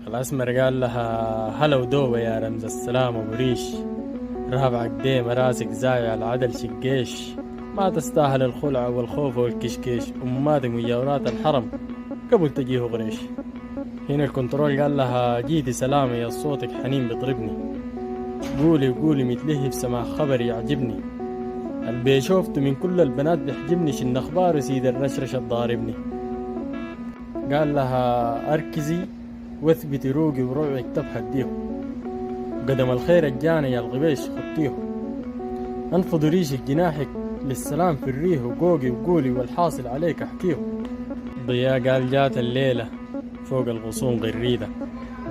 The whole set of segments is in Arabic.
الأسمر قال لها هلا ودوبة يا رمز السلام أبو ريش، رهب عقديه مراسك زايع العدل شقيش، ما تستاهل الخلع والخوف والكشكيش، أماتك مجاورات الحرم قبل تجيه غريش. هنا الكنترول قال لها جيتي سلامة يا صوتك حنين بيطربني، قولي قولي متلهي في سماع خبر يعجبني، البي شوفته من كل البنات بيحجبني، شن أخبار سيد الرشرش الضاربني. قال لها أركزي واثبتي روقي وروعك تبحديه، قدم الخير الجاني يا الغبيش خطيه، انفضوا ريشك جناحك للسلام في الريه، وقوقي وقولي والحاصل عليك احكيه. ضياء قال جات الليلة فوق الغصون غريدة،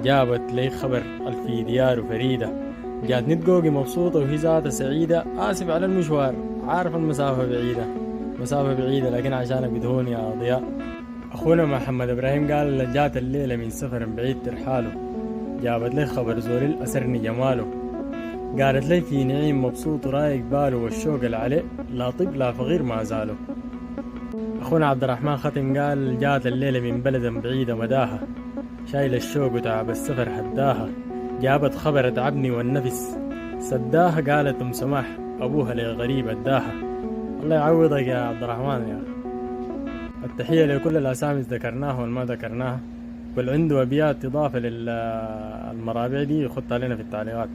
جابت لي خبر الفي ديار فريدة، جات نتقوقي مبسوطة وهي ذاتها سعيدة، آسف على المشوار عارف المسافة بعيدة، مسافة بعيدة لكن عشانك بدهون يا ضياء. أخونا محمد إبراهيم قال جات الليلة من سفر بعيد ترحاله، جابت لي خبر زور الأسرني جماله، قالت لي في نعيم مبسوط ورايق باله، والشوق اللي عليه لا طب لا فقير ما زاله. أخونا عبد الرحمن ختم قال جات الليلة من بلد بعيدة مداها، شايل الشوق وتعب السفر هداها، جابت خبر تعبني والنفس سداها، قالت أم سماح أبوها لغريب اداها. الله يعوضك يا عبد الرحمن يا. التحية لكل الأسامي ذكرناها والما ذكرناها، واللي عنده أبيات إضافة للمرابع دي يخط علينا في التعليقات.